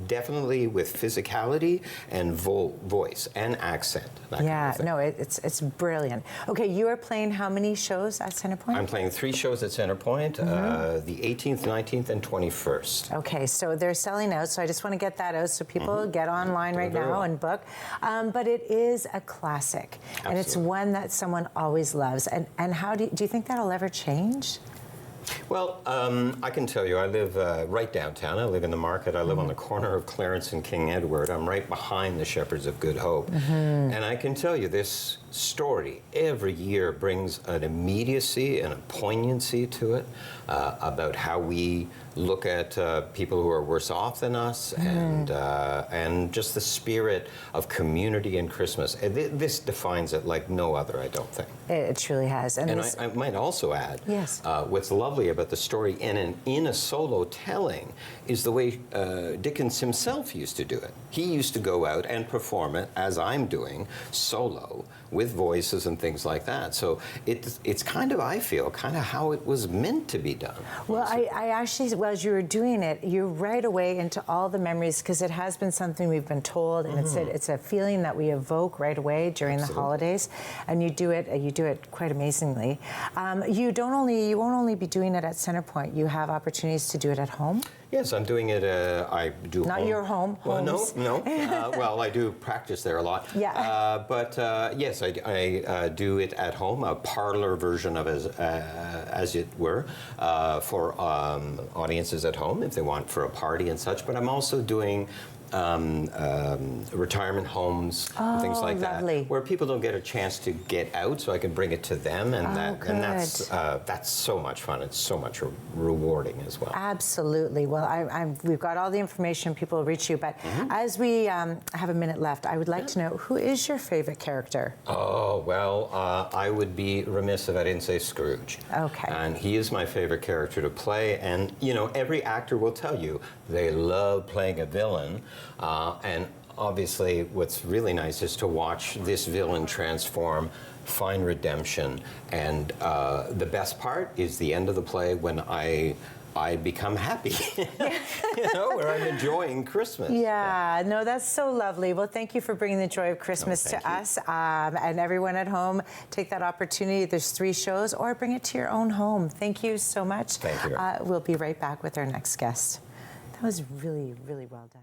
definitely with physicality and voice and accent. That kind of thing. No, it's brilliant. Okay, you are playing how many shows at Centrepoint? I'm playing 3 shows at Centrepoint, the 18th, 19th, and 21st. Okay, so they're selling out, so I just want to get that out so people get online right now and book. But it is a classic, and it's one that someone always loves. And how do you think that'll ever change? Well, I can tell you, I live right downtown. I live in the market. I live on the corner of Clarence and King Edward. I'm right behind the Shepherds of Good Hope. And I can tell you, this story every year brings an immediacy and a poignancy to it about how we look at people who are worse off than us, and just the spirit of community and Christmas. This defines it like no other, I don't think. It truly has. And I might also add, what's lovely about the story in a solo telling is the way Dickens himself used to do it. He used to go out and perform it, as I'm doing, solo, with voices and things like that. So it's kind of, I feel, kind of how it was meant to be done. Well, I actually, well, as you were doing it, you're right away into all the memories, because it has been something we've been told, and it's a feeling that we evoke right away during the holidays, and you do it quite amazingly. You won't only be doing it at Centrepoint. You have opportunities to do it at home. Yes, I'm doing it. I do. Not your home. Well, homes. no. Well, I do practice there a lot. Yeah. But yes, I do it at home, a parlor version of it, as it were, for audiences at home if they want for a party and such. But I'm also doing retirement homes, and things like that, where people don't get a chance to get out, so I can bring it to them, and that's so much fun. It's so much rewarding as well. Absolutely. Well, we've got all the information. People will reach you, but as we have a minute left, I would like to know, who is your favorite character? Oh, well, I would be remiss if I didn't say Scrooge. Okay. And he is my favorite character to play, and you know, every actor will tell you they love playing a villain. And obviously, what's really nice is to watch this villain transform, find redemption, and the best part is the end of the play when I become happy, you know, where I'm enjoying Christmas. Yeah, no, that's so lovely. Well, thank you for bringing the joy of Christmas to us. And everyone at home, take that opportunity. There's 3 shows, or bring it to your own home. Thank you so much. Thank you. We'll be right back with our next guest. That was really, really well done.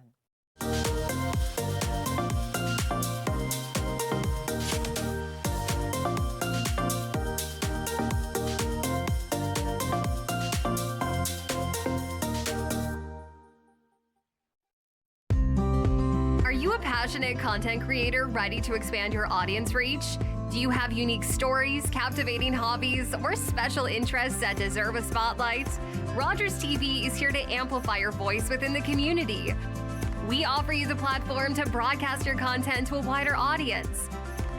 Are you a passionate content creator ready to expand your audience reach? Do you have unique stories, captivating hobbies, or special interests that deserve a spotlight? Rogers TV is here to amplify your voice within the community. We offer you the platform to broadcast your content to a wider audience.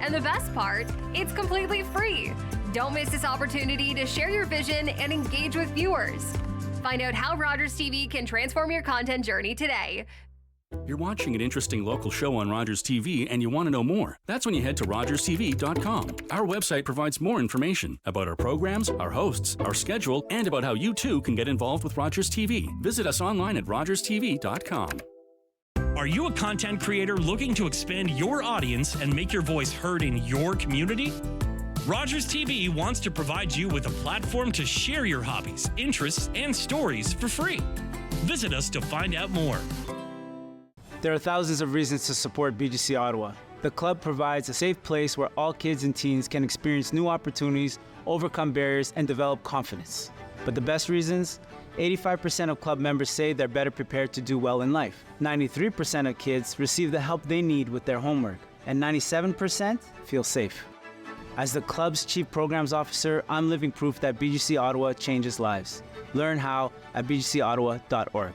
And the best part, it's completely free. Don't miss this opportunity to share your vision and engage with viewers. Find out how Rogers TV can transform your content journey today. You're watching an interesting local show on Rogers TV and you want to know more. That's when you head to RogersTV.com. Our website provides more information about our programs, our hosts, our schedule, and about how you too can get involved with Rogers TV. Visit us online at RogersTV.com. Are you a content creator looking to expand your audience and make your voice heard in your community? Rogers TV wants to provide you with a platform to share your hobbies, interests, and stories for free. Visit us to find out more. There are thousands of reasons to support BGC Ottawa. The club provides a safe place where all kids and teens can experience new opportunities, overcome barriers, and develop confidence. But the best reasons? 85% of club members say they're better prepared to do well in life. 93% of kids receive the help they need with their homework. And 97% feel safe. As the club's Chief Programs Officer, I'm living proof that BGC Ottawa changes lives. Learn how at bgcottawa.org.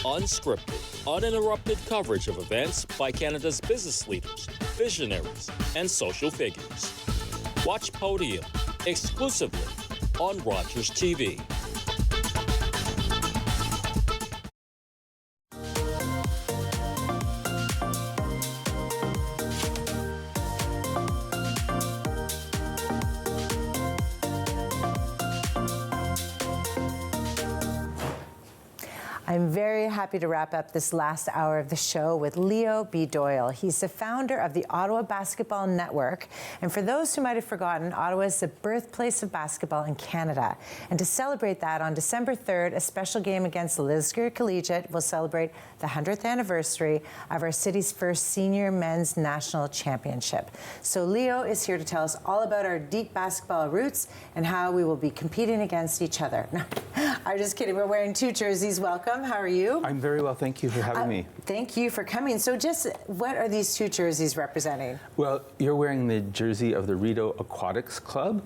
Unscripted, uninterrupted coverage of events by Canada's business leaders, visionaries, and social figures. Watch Podium exclusively on Rogers TV. I'm very happy to wrap up this last hour of the show with Leo B. Doyle. He's the founder of the Ottawa Basketball Network. And for those who might have forgotten, Ottawa is the birthplace of basketball in Canada. And to celebrate that, on December 3rd, a special game against Lisgar Collegiate will celebrate the 100th anniversary of our city's first senior men's national championship. So Leo is here to tell us all about our deep basketball roots and how we will be competing against each other. No, I'm just kidding. We're wearing two jerseys. Welcome. How are you? I'm very well, thank you for having me. Thank you for coming. So just what are these two jerseys representing? Well, you're wearing the jersey of the Rideau Aquatics Club.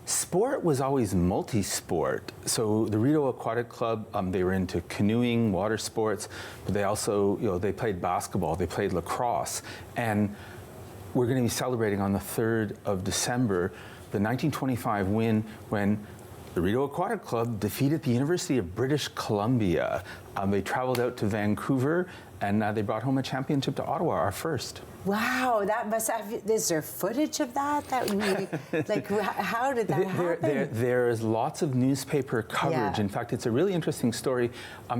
Sport was always multi-sport. So the Rideau Aquatic Club, they were into canoeing, water sports, but they also, they played basketball, they played lacrosse. And we're going to be celebrating on the 3rd of December the 1925 win when the Rideau Aquatic Club defeated the University of British Columbia. They traveled out to Vancouver, and they brought home a championship to Ottawa, our first. Wow, that must have, is there footage of that? How did that happen? There's lots of newspaper coverage. Yeah. In fact, it's a really interesting story.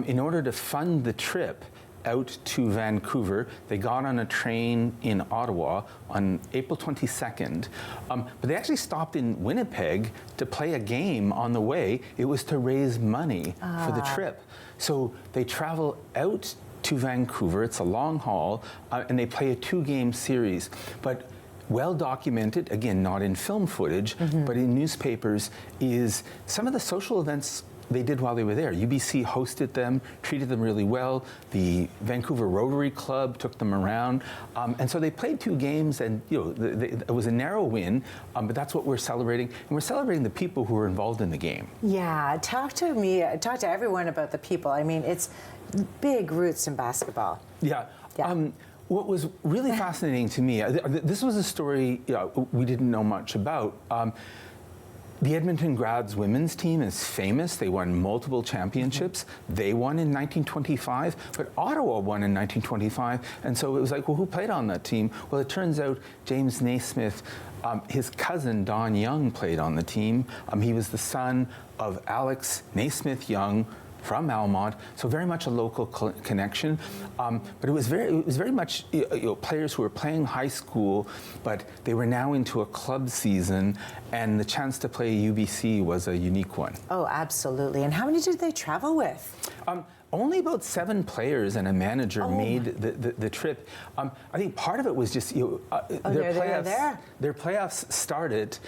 In order to fund the trip out to Vancouver, they got on a train in Ottawa on April 22nd, but they actually stopped in Winnipeg to play a game on the way. It was to raise money for the trip. So they travel out to Vancouver, it's a long haul, and they play a 2-game series. But well documented, again, not in film footage, but in newspapers, is some of the social events they did while they were there. UBC hosted them, treated them really well. The Vancouver Rotary Club took them around. And so they played 2 games, and it was a narrow win, but that's what we're celebrating. And we're celebrating the people who were involved in the game. Yeah, talk to everyone about the people. I mean, it's big roots in basketball. Yeah. What was really fascinating to me, this was a story we didn't know much about. The Edmonton Grads women's team is famous. They won multiple championships. They won in 1925, but Ottawa won in 1925. And so it was like, well, who played on that team? Well, it turns out James Naismith, his cousin Don Young played on the team. He was the son of Alex Naismith Young from Almont, so very much a local connection. But it was very much players who were playing high school, but they were now into a club season, and the chance to play UBC was a unique one. Oh, absolutely. And how many did they travel with? Only about 7 players and a manager made the trip. I think part of it was just their playoffs started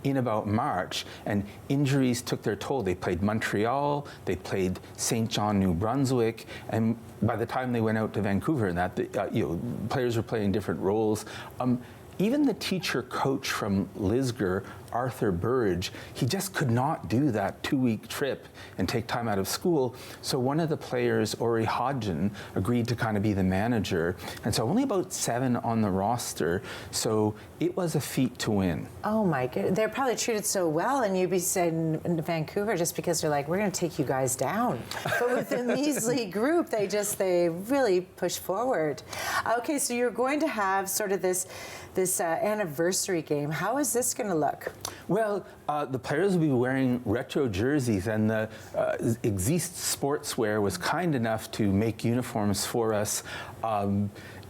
in about March, and injuries took their toll. They played Montreal, they played St. John, New Brunswick, and by the time they went out to Vancouver, players were playing different roles. Even the teacher coach from Lisgar, Arthur Burge, he just could not do that 2-week trip and take time out of school. So one of the players, Ori Hodgin, agreed to kind of be the manager. And so only about 7 on the roster. So it was a feat to win. Oh my goodness. They're probably treated so well in UBC in Vancouver just because they're like, we're going to take you guys down. But with the measly group, they really push forward. Okay, so you're going to have sort of this anniversary game. How is this going to look? Well, the players will be wearing retro jerseys, and the Exist Sportswear was kind enough to make uniforms for us at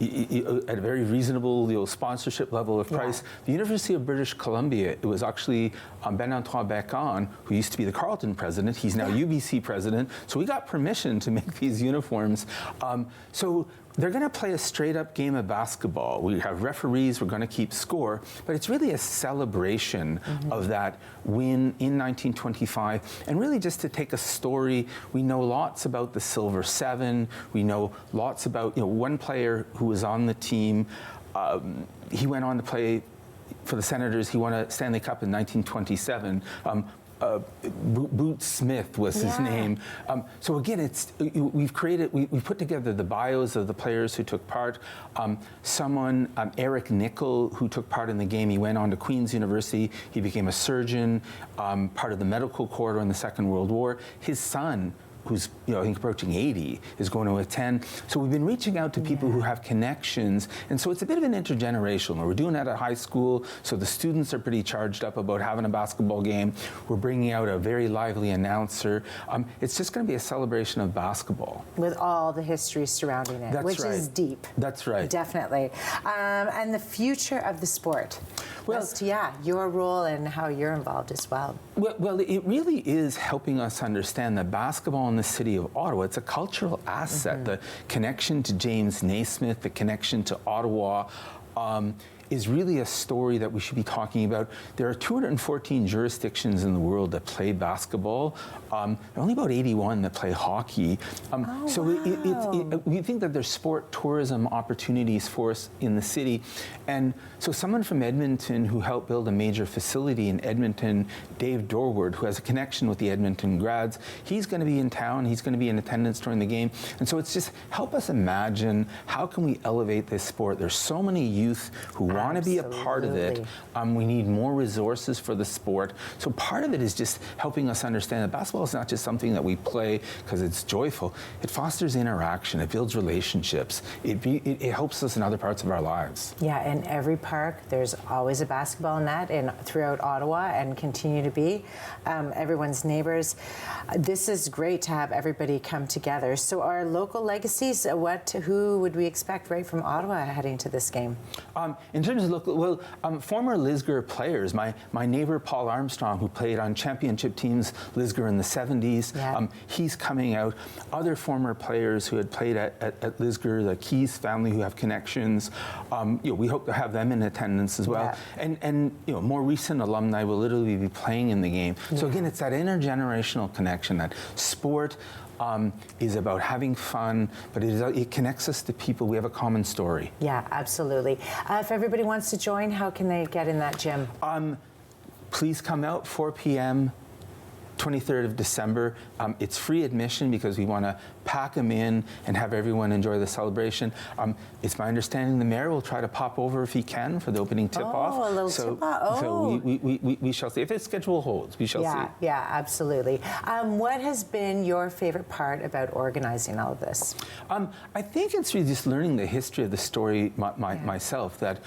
a very reasonable sponsorship level of price. The University of British Columbia, it was actually Ben-Antoine Becon, who used to be the Carleton president. He's now UBC president. So we got permission to make these uniforms. So they're going to play a straight-up game of basketball. We have referees. We're going to keep score. But it's really a celebration of that win in 1925. And really just to take a story, we know lots about the Silver Seven. We know lots about, one player who was on the team. He went on to play for the Senators. He won a Stanley Cup in 1927. Boot Smith was his name. So again, we've put together the bios of the players who took part. Eric Nickel, who took part in the game, he went on to Queen's University. He became a surgeon, part of the medical corps in the Second World War. His son, who's I think approaching 80, is going to attend. So we've been reaching out to people who have connections, and so it's a bit of an intergenerational. We're doing that at high school, so the students are pretty charged up about having a basketball game. We're bringing out a very lively announcer. It's just going to be a celebration of basketball. With all the history surrounding it, That's which right. is deep. That's right. Definitely. And the future of the sport. Well, your role and how you're involved as well. Well, it really is helping us understand that basketball in the city of Ottawa, it's a cultural asset. The connection to James Naismith, the connection to Ottawa, is really a story that we should be talking about. There are 214 jurisdictions in the world that play basketball. There are only about 81 that play hockey. We think that there's sport tourism opportunities for us in the city. And so someone from Edmonton who helped build a major facility in Edmonton, Dave Dorward, who has a connection with the Edmonton grads, he's going to be in town. He's going to be in attendance during the game. And so it's just help us imagine, how can we elevate this sport? There's so many youth who want to be a part of it. We need more resources for the sport. So part of it is just helping us understand that basketball is not just something that we play because it's joyful. It fosters interaction. It builds relationships. It helps us in other parts of our lives. Yeah, in every park, there's always a basketball net throughout Ottawa and continue to be. Everyone's neighbors. This is great to have everybody come together. So our local legacies, who would we expect right from Ottawa heading to this game? In terms of local, former Lisgar players, my neighbor Paul Armstrong, who played on championship teams Lisgar in the 70s, he's coming out. Other former players who had played at Lisgar, the Keys family who have connections, we hope to have them in attendance as well. And more recent alumni will literally be playing in the game. So again, it's that intergenerational connection, that sport is about having fun, but it connects us to people. We have a common story. Yeah, absolutely. If everybody wants to join, how can they get in that gym? Please come out 4 p.m. 23rd of December. It's free admission because we want to pack them in and have everyone enjoy the celebration. It's my understanding the mayor will try to pop over if he can for the opening tip-off. Oh, a little tip-off. So we shall see. If the schedule holds, we shall see. Yeah, absolutely. What has been your favorite part about organizing all of this? I think it's really just learning the history of the story myself. That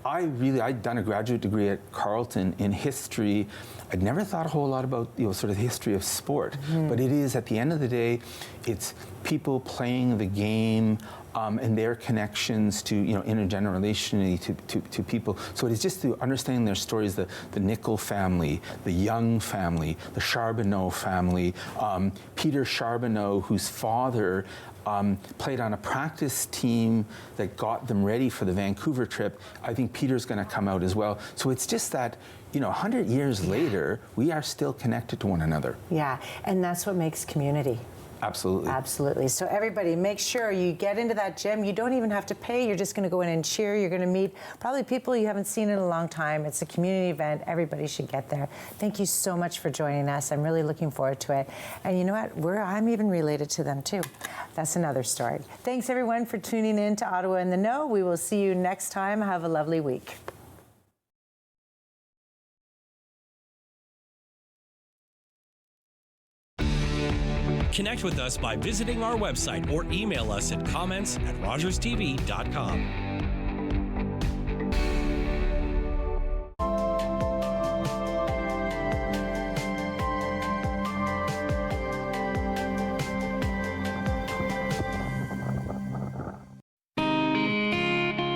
I'd done a graduate degree at Carleton in history. I'd never thought a whole lot about sort of the history of sport, but it is, at the end of the day, it's people playing the game and their connections to intergenerationally to people. So it is just to understanding their stories, the Nickel family, the Young family, the Charbonneau family, Peter Charbonneau, whose father played on a practice team that got them ready for the Vancouver trip. I think Peter's going to come out as well. So it's just that, 100 years later, we are still connected to one another. Yeah, and that's what makes community. Absolutely. Absolutely. So everybody, make sure you get into that gym. You don't even have to pay. You're just going to go in and cheer. You're going to meet probably people you haven't seen in a long time. It's a community event. Everybody should get there. Thank you so much for joining us. I'm really looking forward to it. And you know what? I'm even related to them too. That's another story. Thanks everyone for tuning in to Ottawa in the Know. We will see you next time. Have a lovely week. Connect with us by visiting our website or email us at comments@rogerstv.com.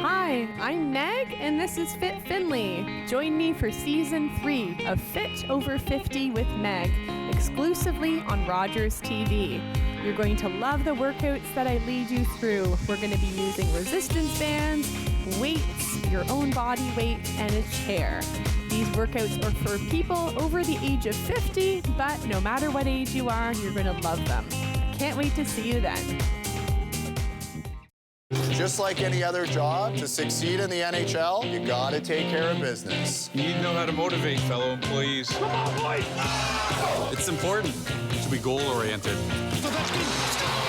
Hi, I'm Meg, and this is Fit Findlay. Join me for Season 3 of Fit Over 50 with Meg, exclusively on Rogers TV. You're going to love the workouts that I lead you through. We're going to be using resistance bands, weights, your own body weight, and a chair. These workouts are for people over the age of 50, but no matter what age you are, you're going to love them. Can't wait to see you then. Just like any other job, to succeed in the NHL, you gotta take care of business. You need to know how to motivate fellow employees. Come on, boys! It's important to be goal-oriented. Ovechkin,